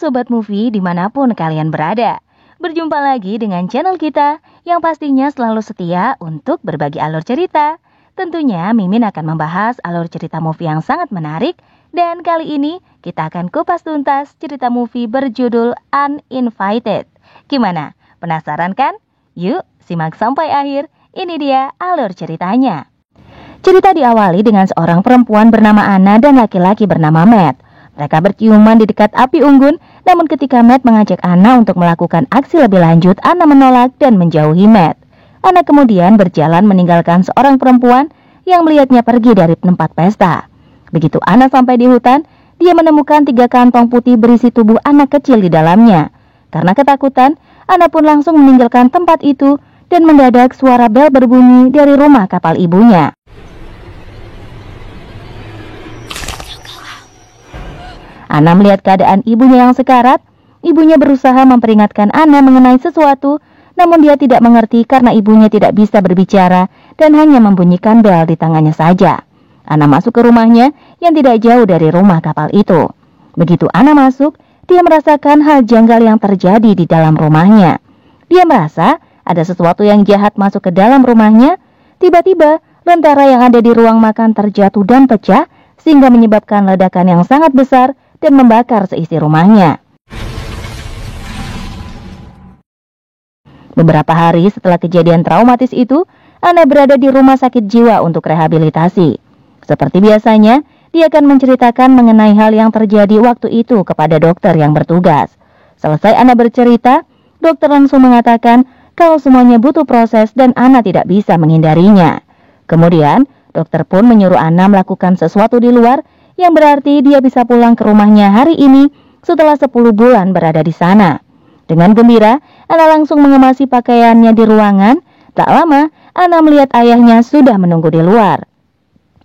Sobat Movie dimanapun kalian berada. Berjumpa lagi dengan channel kita yang pastinya selalu setia untuk berbagi alur cerita. Tentunya Mimin akan membahas alur cerita movie yang sangat menarik. Dan kali ini kita akan kupas tuntas cerita movie berjudul Uninvited. Gimana? Penasaran kan? Yuk simak sampai akhir. Ini dia alur ceritanya. Cerita diawali dengan seorang perempuan bernama Anna dan laki-laki bernama Matt. Mereka berciuman di dekat api unggun, namun ketika Matt mengajak Anna untuk melakukan aksi lebih lanjut, Anna menolak dan menjauhi Matt. Anna kemudian berjalan meninggalkan seorang perempuan yang melihatnya pergi dari tempat pesta. Begitu Anna sampai di hutan, dia menemukan 3 kantong putih berisi tubuh anak kecil di dalamnya. Karena ketakutan, Anna pun langsung meninggalkan tempat itu dan mendadak suara bel berbunyi dari rumah kapal ibunya. Anna melihat keadaan ibunya yang sekarat. Ibunya berusaha memperingatkan Anna mengenai sesuatu, namun dia tidak mengerti karena ibunya tidak bisa berbicara dan hanya membunyikan bel di tangannya saja. Anna masuk ke rumahnya yang tidak jauh dari rumah kapal itu. Begitu Anna masuk, dia merasakan hal janggal yang terjadi di dalam rumahnya. Dia merasa ada sesuatu yang jahat masuk ke dalam rumahnya. Tiba-tiba, lentera yang ada di ruang makan terjatuh dan pecah, sehingga menyebabkan ledakan yang sangat besar dan membakar seisi rumahnya. Beberapa hari setelah kejadian traumatis itu, Anna berada di rumah sakit jiwa untuk rehabilitasi. Seperti biasanya, dia akan menceritakan mengenai hal yang terjadi waktu itu kepada dokter yang bertugas. Selesai Anna bercerita, dokter langsung mengatakan kalau semuanya butuh proses dan Anna tidak bisa menghindarinya. Kemudian, dokter pun menyuruh Anna melakukan sesuatu di luar, yang berarti dia bisa pulang ke rumahnya hari ini setelah 10 bulan berada di sana. Dengan gembira, Anna langsung mengemasi pakaiannya di ruangan. Tak lama, Anna melihat ayahnya sudah menunggu di luar.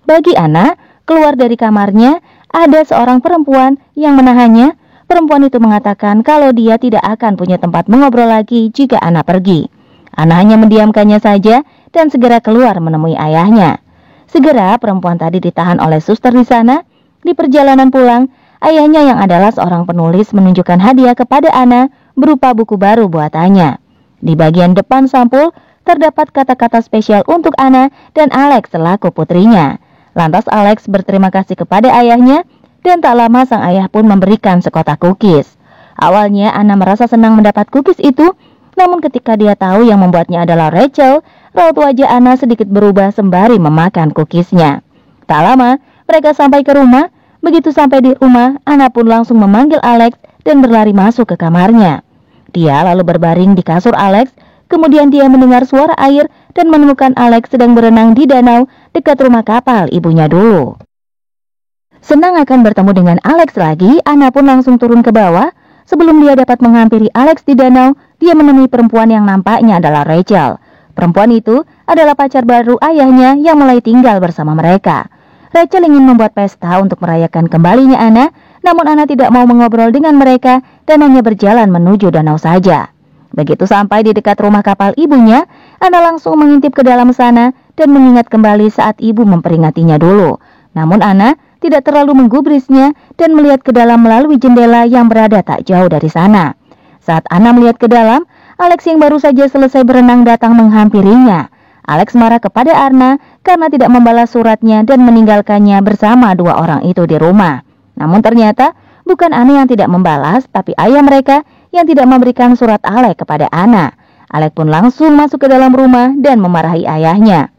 Bagi Anna, keluar dari kamarnya, ada seorang perempuan yang menahannya. Perempuan itu mengatakan kalau dia tidak akan punya tempat mengobrol lagi jika Anna pergi. Anna hanya mendiamkannya saja dan segera keluar menemui ayahnya. Segera perempuan tadi ditahan oleh suster di sana. Di perjalanan pulang, ayahnya yang adalah seorang penulis menunjukkan hadiah kepada Anna berupa buku baru buatannya. Di bagian depan sampul terdapat kata-kata spesial untuk Anna dan Alex selaku putrinya. Lantas Alex berterima kasih kepada ayahnya dan tak lama sang ayah pun memberikan sekotak cookies. Awalnya Anna merasa senang mendapat cookies itu, namun ketika dia tahu yang membuatnya adalah Rachel, raut wajah Anna sedikit berubah sembari memakan cookiesnya. Tak lama, mereka sampai ke rumah. Begitu sampai di rumah, Anna pun langsung memanggil Alex dan berlari masuk ke kamarnya. Dia lalu berbaring di kasur Alex. Kemudian dia mendengar suara air dan menemukan Alex sedang berenang di danau dekat rumah kapal ibunya dulu. Senang akan bertemu dengan Alex lagi, Anna pun langsung turun ke bawah. Sebelum dia dapat menghampiri Alex di danau, dia menemui perempuan yang nampaknya adalah Rachel. Perempuan itu adalah pacar baru ayahnya yang mulai tinggal bersama mereka. Rachel ingin membuat pesta untuk merayakan kembalinya Anna, namun Anna tidak mau mengobrol dengan mereka dan hanya berjalan menuju danau saja. Begitu sampai di dekat rumah kapal ibunya, Anna langsung mengintip ke dalam sana dan mengingat kembali saat ibu memperingatinya dulu. Namun Anna tidak terlalu menggubrisnya dan melihat ke dalam melalui jendela yang berada tak jauh dari sana. Saat Anna melihat ke dalam, Alex yang baru saja selesai berenang datang menghampirinya. Alex marah kepada Anna karena tidak membalas suratnya dan meninggalkannya bersama 2 orang itu di rumah. Namun ternyata bukan Anna yang tidak membalas, tapi ayah mereka yang tidak memberikan surat Alex kepada Anna. Alex pun langsung masuk ke dalam rumah dan memarahi ayahnya.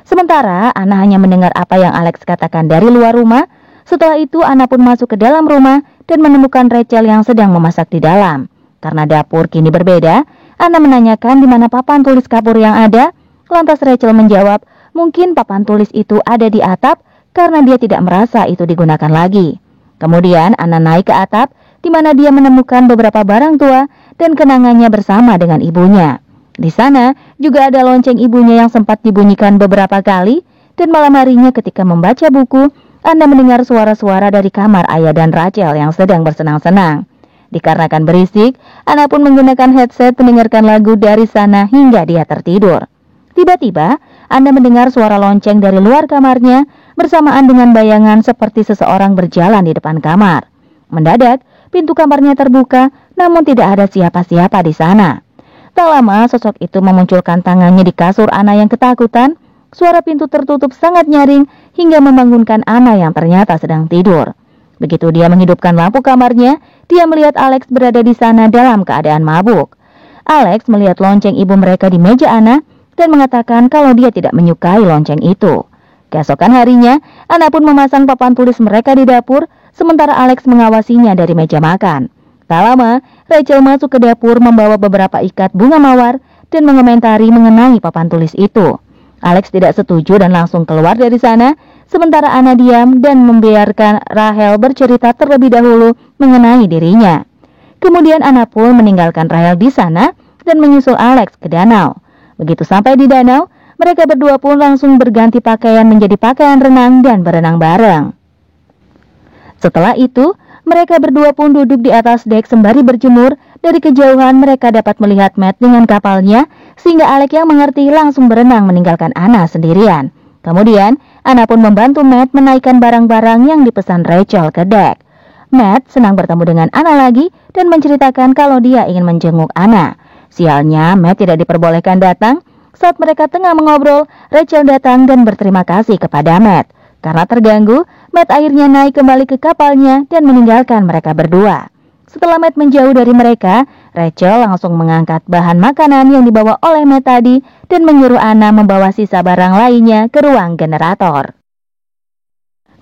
Sementara Anna hanya mendengar apa yang Alex katakan dari luar rumah. Setelah itu Anna pun masuk ke dalam rumah dan menemukan Rachel yang sedang memasak di dalam. Karena dapur kini berbeda, Anna menanyakan di mana papan tulis kapur yang ada. Lantas Rachel menjawab, mungkin papan tulis itu ada di atap karena dia tidak merasa itu digunakan lagi. Kemudian Anna naik ke atap di mana dia menemukan beberapa barang tua dan kenangannya bersama dengan ibunya. Di sana juga ada lonceng ibunya yang sempat dibunyikan beberapa kali dan malam harinya ketika membaca buku, Anna mendengar suara-suara dari kamar ayah dan Rachel yang sedang bersenang-senang. Dikarenakan berisik, Anna pun menggunakan headset mendengarkan lagu dari sana hingga dia tertidur. Tiba-tiba, Anna mendengar suara lonceng dari luar kamarnya bersamaan dengan bayangan seperti seseorang berjalan di depan kamar. Mendadak, pintu kamarnya terbuka, namun tidak ada siapa-siapa di sana. Tak lama sosok itu memunculkan tangannya di kasur Anna yang ketakutan. Suara pintu tertutup sangat nyaring hingga membangunkan Anna yang ternyata sedang tidur. Begitu dia menghidupkan lampu kamarnya, dia melihat Alex berada di sana dalam keadaan mabuk. Alex melihat lonceng ibu mereka di meja Anna dan mengatakan kalau dia tidak menyukai lonceng itu. Keesokan harinya, Anna pun memasang papan tulis mereka di dapur, sementara Alex mengawasinya dari meja makan. Tak lama, Rachel masuk ke dapur membawa beberapa ikat bunga mawar dan mengomentari mengenai papan tulis itu. Alex tidak setuju dan langsung keluar dari sana, sementara Anna diam dan membiarkan Rachel bercerita terlebih dahulu mengenai dirinya. Kemudian Anna pun meninggalkan Rachel di sana dan menyusul Alex ke danau. Begitu sampai di danau, mereka berdua pun langsung berganti pakaian menjadi pakaian renang dan berenang bareng. Setelah itu, mereka berdua pun duduk di atas dek sembari berjemur. Dari kejauhan mereka dapat melihat Matt dengan kapalnya, sehingga Alex yang mengerti langsung berenang meninggalkan Anna sendirian. Kemudian, Anna pun membantu Matt menaikkan barang-barang yang dipesan Rachel ke dek. Matt senang bertemu dengan Anna lagi dan menceritakan kalau dia ingin menjenguk Anna. Sialnya, Matt tidak diperbolehkan datang. Saat mereka tengah mengobrol, Rachel datang dan berterima kasih kepada Matt. Karena terganggu, Matt akhirnya naik kembali ke kapalnya dan meninggalkan mereka berdua. Setelah Matt menjauh dari mereka, Rachel langsung mengangkat bahan makanan yang dibawa oleh Matt tadi dan menyuruh Anna membawa sisa barang lainnya ke ruang generator.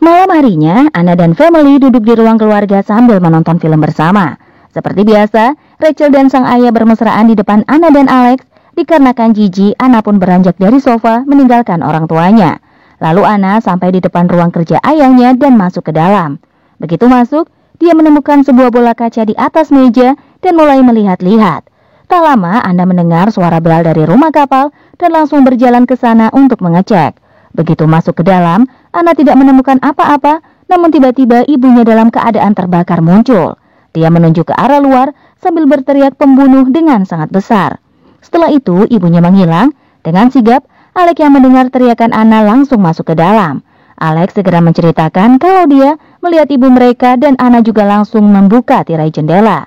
Malam harinya, Anna dan family duduk di ruang keluarga sambil menonton film bersama. Seperti biasa, Rachel dan sang ayah bermesraan di depan Anna dan Alex. Dikarenakan jijik, Anna pun beranjak dari sofa meninggalkan orang tuanya. Lalu Anna sampai di depan ruang kerja ayahnya dan masuk ke dalam. Begitu masuk, dia menemukan sebuah bola kaca di atas meja dan mulai melihat-lihat. Tak lama Anna mendengar suara bel dari rumah kapal dan langsung berjalan ke sana untuk mengecek. Begitu masuk ke dalam, Anna tidak menemukan apa-apa, namun tiba-tiba ibunya dalam keadaan terbakar muncul. Dia menunjuk ke arah luar sambil berteriak pembunuh dengan sangat besar. Setelah itu ibunya menghilang. Dengan sigap, Alex yang mendengar teriakan Anna langsung masuk ke dalam. Alex segera menceritakan kalau dia melihat ibu mereka dan Anna juga langsung membuka tirai jendela.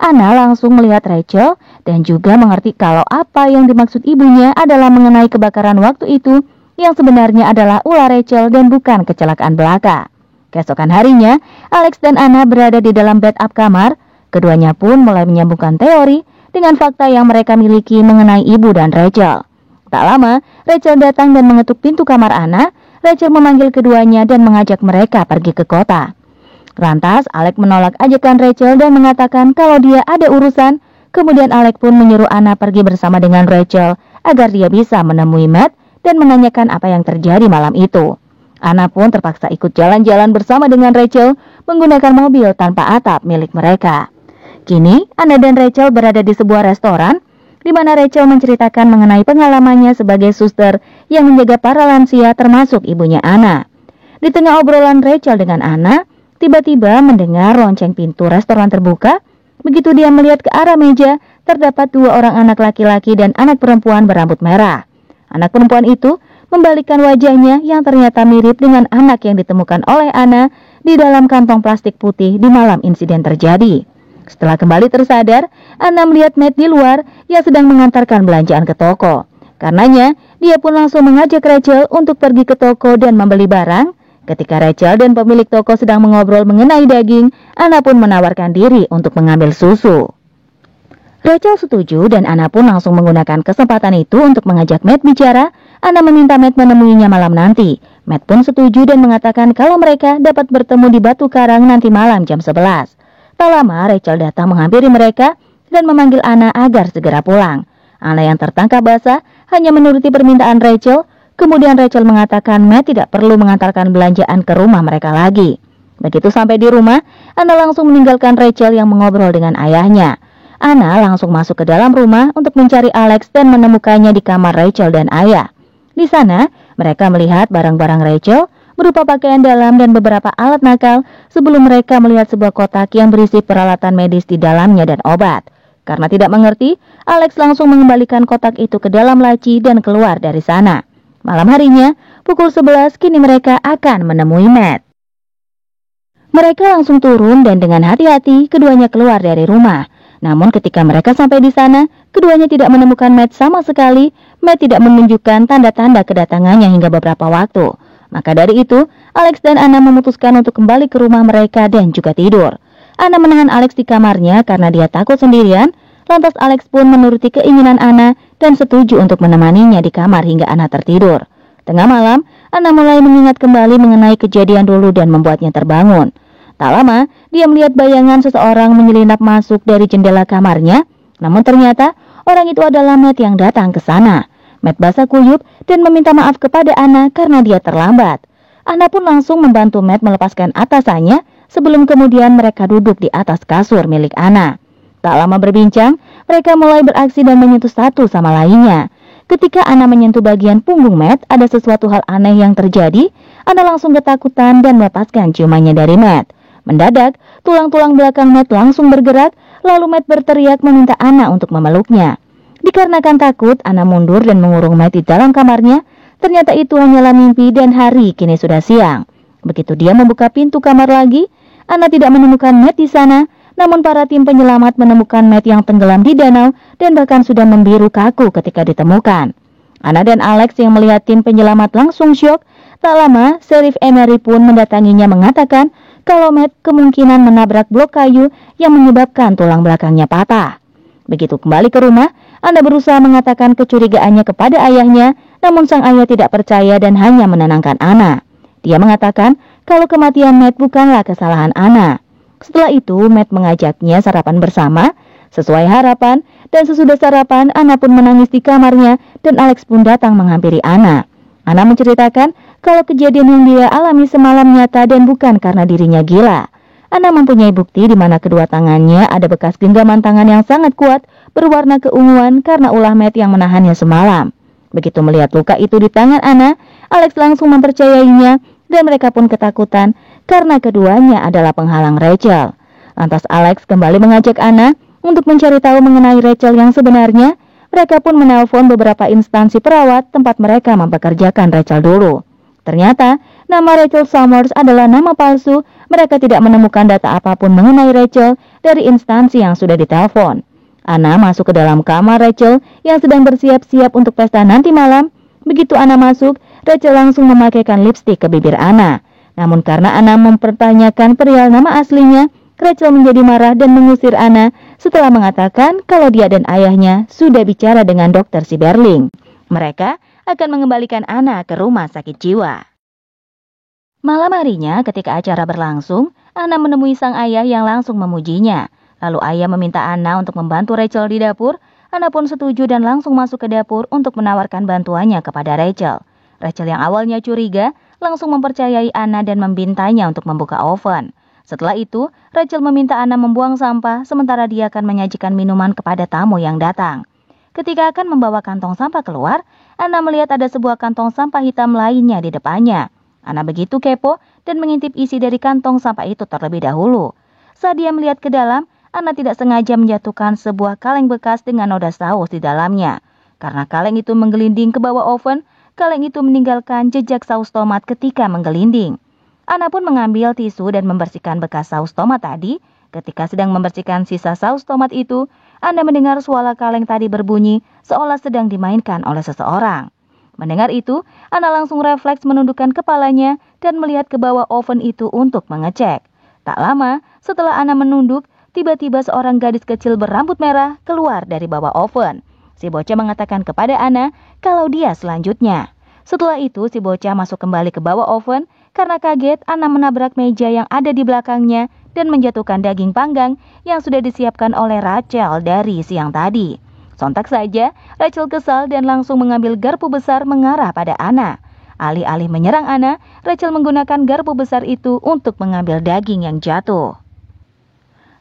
Anna langsung melihat Rachel dan juga mengerti kalau apa yang dimaksud ibunya adalah mengenai kebakaran waktu itu yang sebenarnya adalah ulah Rachel dan bukan kecelakaan belaka. Keesokan harinya, Alex dan Anna berada di dalam backup kamar. Keduanya pun mulai menyambungkan teori dengan fakta yang mereka miliki mengenai ibu dan Rachel. Tak lama, Rachel datang dan mengetuk pintu kamar Anna. Rachel memanggil keduanya dan mengajak mereka pergi ke kota. Lantas, Alex menolak ajakan Rachel dan mengatakan kalau dia ada urusan. Kemudian Alex pun menyuruh Anna pergi bersama dengan Rachel agar dia bisa menemui Matt dan menanyakan apa yang terjadi malam itu. Anna pun terpaksa ikut jalan-jalan bersama dengan Rachel menggunakan mobil tanpa atap milik mereka. Kini, Anna dan Rachel berada di sebuah restoran di mana Rachel menceritakan mengenai pengalamannya sebagai suster yang menjaga para lansia termasuk ibunya Anna. Di tengah obrolan Rachel dengan Anna, tiba-tiba mendengar lonceng pintu restoran terbuka. Begitu dia melihat ke arah meja, terdapat dua orang anak laki-laki dan anak perempuan berambut merah. Anak perempuan itu membalikkan wajahnya yang ternyata mirip dengan anak yang ditemukan oleh Anna di dalam kantong plastik putih di malam insiden terjadi. Setelah kembali tersadar, Anna melihat Matt di luar yang sedang mengantarkan belanjaan ke toko. Karenanya, dia pun langsung mengajak Rachel untuk pergi ke toko dan membeli barang. Ketika Rachel dan pemilik toko sedang mengobrol mengenai daging, Anna pun menawarkan diri untuk mengambil susu. Rachel setuju dan Anna pun langsung menggunakan kesempatan itu untuk mengajak Matt bicara. Anna meminta Matt menemuinya malam nanti. Matt pun setuju dan mengatakan kalau mereka dapat bertemu di Batu Karang nanti malam jam 11. Tak lama, Rachel datang menghampiri mereka dan memanggil Anna agar segera pulang. Anna yang tertangkap basah hanya menuruti permintaan Rachel. Kemudian Rachel mengatakan Matt tidak perlu mengantarkan belanjaan ke rumah mereka lagi. Begitu sampai di rumah, Anna langsung meninggalkan Rachel yang mengobrol dengan ayahnya. Anna langsung masuk ke dalam rumah untuk mencari Alex dan menemukannya di kamar Rachel dan ayah. Di sana, mereka melihat barang-barang Rachel berupa pakaian dalam dan beberapa alat nakal sebelum mereka melihat sebuah kotak yang berisi peralatan medis di dalamnya dan obat. Karena tidak mengerti, Alex langsung mengembalikan kotak itu ke dalam laci dan keluar dari sana. Malam harinya, pukul 11, kini mereka akan menemui Matt. Mereka langsung turun dan dengan hati-hati keduanya keluar dari rumah. Namun ketika mereka sampai di sana, keduanya tidak menemukan Matt sama sekali. Matt tidak menunjukkan tanda-tanda kedatangannya hingga beberapa waktu. Maka dari itu, Alex dan Anna memutuskan untuk kembali ke rumah mereka dan juga tidur. Anna menahan Alex di kamarnya karena dia takut sendirian. Lantas Alex pun menuruti keinginan Anna dan setuju untuk menemaninya di kamar hingga Anna tertidur. Tengah malam, Anna mulai mengingat kembali mengenai kejadian dulu dan membuatnya terbangun. Tak lama, dia melihat bayangan seseorang menyelinap masuk dari jendela kamarnya. Namun ternyata orang itu adalah Matt yang datang ke sana. Matt basah kuyup dan meminta maaf kepada Anna karena dia terlambat. Anna pun langsung membantu Matt melepaskan atasannya sebelum kemudian mereka duduk di atas kasur milik Anna. Tak lama berbincang, mereka mulai beraksi dan menyentuh satu sama lainnya. Ketika Anna menyentuh bagian punggung Matt, ada sesuatu hal aneh yang terjadi. Anna langsung ketakutan dan melepaskan ciumannya dari Matt. Mendadak, tulang-tulang belakang Matt langsung bergerak, lalu Matt berteriak meminta Anna untuk memeluknya. Dikarenakan takut, Anna mundur dan mengurung Matt di dalam kamarnya. Ternyata itu hanyalah mimpi dan hari kini sudah siang. Begitu dia membuka pintu kamar lagi, Anna tidak menemukan Matt di sana. Namun para tim penyelamat menemukan Matt yang tenggelam di danau dan bahkan sudah membiru kaku ketika ditemukan. Anna dan Alex yang melihat tim penyelamat langsung syok. Tak lama, Sheriff Emery pun mendatanginya mengatakan kalau Matt kemungkinan menabrak blok kayu yang menyebabkan tulang belakangnya patah. Begitu kembali ke rumah, Anna berusaha mengatakan kecurigaannya kepada ayahnya, namun sang ayah tidak percaya dan hanya menenangkan Anna. Dia mengatakan kalau kematian Matt bukanlah kesalahan Anna. Setelah itu, Matt mengajaknya sarapan bersama. Sesuai harapan, dan sesudah sarapan, Anna pun menangis di kamarnya dan Alex pun datang menghampiri Anna. Anna menceritakan kalau kejadian yang dia alami semalam nyata dan bukan karena dirinya gila. Anna mempunyai bukti di mana kedua tangannya ada bekas genggaman tangan yang sangat kuat berwarna keunguan karena ulah Matt yang menahannya semalam. Begitu melihat luka itu di tangan Anna, Alex langsung mempercayainya dan mereka pun ketakutan karena keduanya adalah penghalang Rachel. Lantas Alex kembali mengajak Anna untuk mencari tahu mengenai Rachel yang sebenarnya. Mereka pun menelpon beberapa instansi perawat tempat mereka mempekerjakan Rachel dulu. Ternyata nama Rachel Summers adalah nama palsu. Mereka tidak menemukan data apapun mengenai Rachel dari instansi yang sudah ditelepon. Anna masuk ke dalam kamar Rachel yang sedang bersiap-siap untuk pesta nanti malam. Begitu Anna masuk, Rachel langsung memakaikan lipstik ke bibir Anna. Namun karena Anna mempertanyakan perihal nama aslinya, Rachel menjadi marah dan mengusir Anna setelah mengatakan kalau dia dan ayahnya sudah bicara dengan dokter Siberling. Mereka akan mengembalikan Anna ke rumah sakit jiwa. Malam harinya ketika acara berlangsung, Anna menemui sang ayah yang langsung memujinya. Lalu ayah meminta Anna untuk membantu Rachel di dapur. Anna pun setuju dan langsung masuk ke dapur untuk menawarkan bantuannya kepada Rachel. Rachel yang awalnya curiga, langsung mempercayai Anna dan membintanya untuk membuka oven. Setelah itu, Rachel meminta Anna membuang sampah, sementara dia akan menyajikan minuman kepada tamu yang datang. Ketika akan membawa kantong sampah keluar, Anna melihat ada sebuah kantong sampah hitam lainnya di depannya. Anna begitu kepo dan mengintip isi dari kantong sampah itu terlebih dahulu. Saat dia melihat ke dalam, Anna tidak sengaja menjatuhkan sebuah kaleng bekas dengan noda saus di dalamnya. Karena kaleng itu menggelinding ke bawah oven, kaleng itu meninggalkan jejak saus tomat ketika menggelinding. Anna pun mengambil tisu dan membersihkan bekas saus tomat tadi. Ketika sedang membersihkan sisa saus tomat itu, Anna mendengar suara kaleng tadi berbunyi seolah sedang dimainkan oleh seseorang. Mendengar itu, Anna langsung refleks menundukkan kepalanya dan melihat ke bawah oven itu untuk mengecek. Tak lama, setelah Anna menunduk, tiba-tiba seorang gadis kecil berambut merah keluar dari bawah oven. Si bocah mengatakan kepada Anna kalau dia selanjutnya. Setelah itu, si bocah masuk kembali ke bawah oven. Karena kaget, Anna menabrak meja yang ada di belakangnya dan menjatuhkan daging panggang yang sudah disiapkan oleh Rachel dari siang tadi. Sontak saja, Rachel kesal dan langsung mengambil garpu besar mengarah pada Anna. Alih-alih menyerang Anna, Rachel menggunakan garpu besar itu untuk mengambil daging yang jatuh.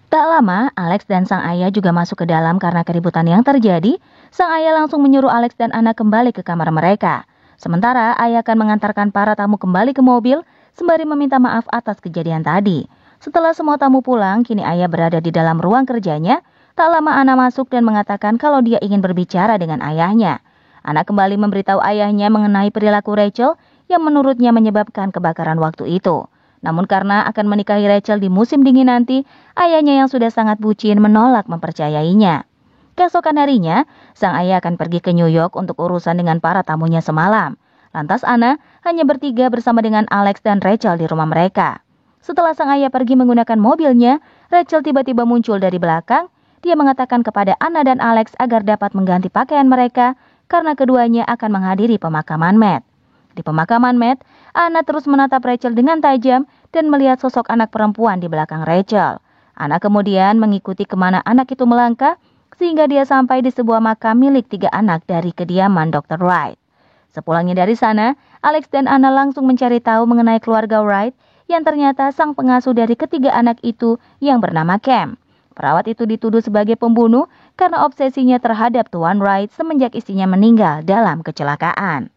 Tak lama, Alex dan sang ayah juga masuk ke dalam karena keributan yang terjadi. Sang ayah langsung menyuruh Alex dan Anna kembali ke kamar mereka. Sementara ayah akan mengantarkan para tamu kembali ke mobil sembari meminta maaf atas kejadian tadi. Setelah semua tamu pulang, kini ayah berada di dalam ruang kerjanya. Tak lama Anna masuk dan mengatakan kalau dia ingin berbicara dengan ayahnya. Anna kembali memberitahu ayahnya mengenai perilaku Rachel yang menurutnya menyebabkan kebakaran waktu itu. Namun karena akan menikahi Rachel di musim dingin nanti, ayahnya yang sudah sangat bucin menolak mempercayainya. Keesokan harinya, sang ayah akan pergi ke New York untuk urusan dengan para tamunya semalam. Lantas Anna hanya bertiga bersama dengan Alex dan Rachel di rumah mereka. Setelah sang ayah pergi menggunakan mobilnya, Rachel tiba-tiba muncul dari belakang. Dia mengatakan kepada Anna dan Alex agar dapat mengganti pakaian mereka karena keduanya akan menghadiri pemakaman Matt. Di pemakaman Matt, Anna terus menatap Rachel dengan tajam dan melihat sosok anak perempuan di belakang Rachel. Anna kemudian mengikuti kemana anak itu melangkah sehingga dia sampai di sebuah makam milik 3 anak dari kediaman Dr. Wright. Sepulangnya dari sana, Alex dan Anna langsung mencari tahu mengenai keluarga Wright yang ternyata sang pengasuh dari ketiga anak itu yang bernama Cam. Perawat itu dituduh sebagai pembunuh karena obsesinya terhadap Tuan Wright semenjak istrinya meninggal dalam kecelakaan.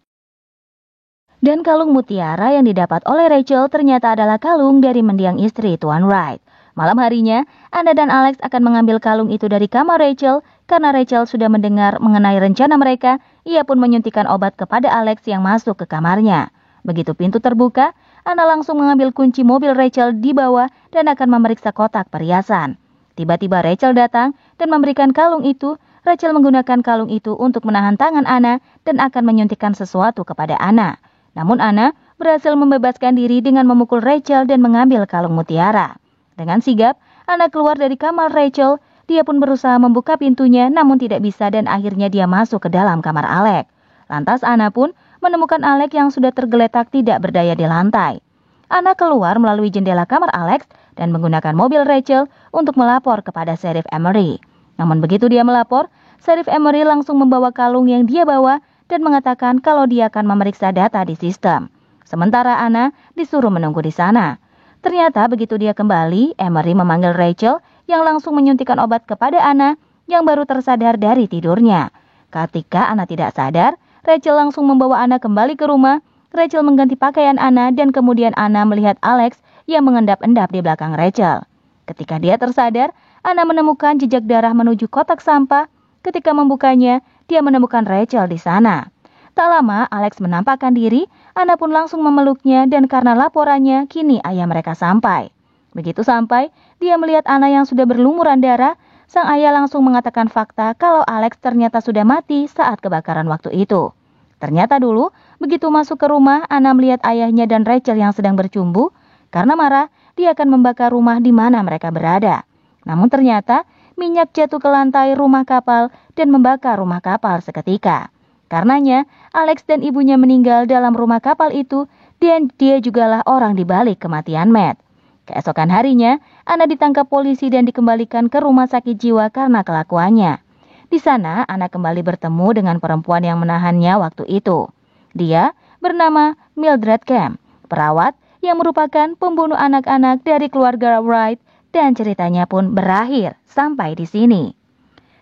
Dan kalung mutiara yang didapat oleh Rachel ternyata adalah kalung dari mendiang istri Tuan Wright. Malam harinya, Anna dan Alex akan mengambil kalung itu dari kamar Rachel karena Rachel sudah mendengar mengenai rencana mereka. Ia pun menyuntikkan obat kepada Alex yang masuk ke kamarnya. Begitu pintu terbuka, Anna langsung mengambil kunci mobil Rachel di bawah dan akan memeriksa kotak perhiasan. Tiba-tiba Rachel datang dan memberikan kalung itu. Rachel menggunakan kalung itu untuk menahan tangan Anna dan akan menyuntikkan sesuatu kepada Anna. Namun Anna berhasil membebaskan diri dengan memukul Rachel dan mengambil kalung mutiara. Dengan sigap, Anna keluar dari kamar Rachel. Dia pun berusaha membuka pintunya namun tidak bisa dan akhirnya dia masuk ke dalam kamar Alex. Lantas Anna pun menemukan Alex yang sudah tergeletak tidak berdaya di lantai. Anna keluar melalui jendela kamar Alex dan menggunakan mobil Rachel untuk melapor kepada Sheriff Emery. Namun begitu dia melapor, Sheriff Emery langsung membawa kalung yang dia bawa dan mengatakan kalau dia akan memeriksa data di sistem. Sementara Anna disuruh menunggu di sana. Ternyata begitu dia kembali, Emery memanggil Rachel yang langsung menyuntikkan obat kepada Anna yang baru tersadar dari tidurnya. Ketika Anna tidak sadar, Rachel langsung membawa Anna kembali ke rumah. Rachel mengganti pakaian Anna dan kemudian Anna melihat Alex yang mengendap-endap di belakang Rachel. Ketika dia tersadar, Anna menemukan jejak darah menuju kotak sampah. Ketika membukanya, dia menemukan Rachel di sana. Tak lama, Alex menampakkan diri. Anna pun langsung memeluknya dan karena laporannya, kini ayah mereka sampai. Begitu sampai, dia melihat Anna yang sudah berlumuran darah. Sang ayah langsung mengatakan fakta kalau Alex ternyata sudah mati saat kebakaran waktu itu. Ternyata dulu, begitu masuk ke rumah, Anna melihat ayahnya dan Rachel yang sedang bercumbu. Karena marah, dia akan membakar rumah di mana mereka berada. Namun ternyata, minyak jatuh ke lantai rumah kapal dan membakar rumah kapal seketika. Karenanya, Alex dan ibunya meninggal dalam rumah kapal itu dan dia jugalah orang di balik kematian Matt. Keesokan harinya, Anna ditangkap polisi dan dikembalikan ke rumah sakit jiwa karena kelakuannya. Di sana, Anna kembali bertemu dengan perempuan yang menahannya waktu itu. Dia bernama Mildred Camp, perawat yang merupakan pembunuh anak-anak dari keluarga Wright, dan ceritanya pun berakhir sampai di sini.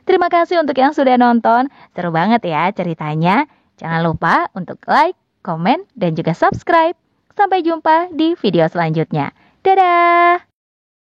Terima kasih untuk yang sudah nonton, seru banget ya ceritanya. Jangan lupa untuk like, komen, dan juga subscribe. Sampai jumpa di video selanjutnya. Dadah!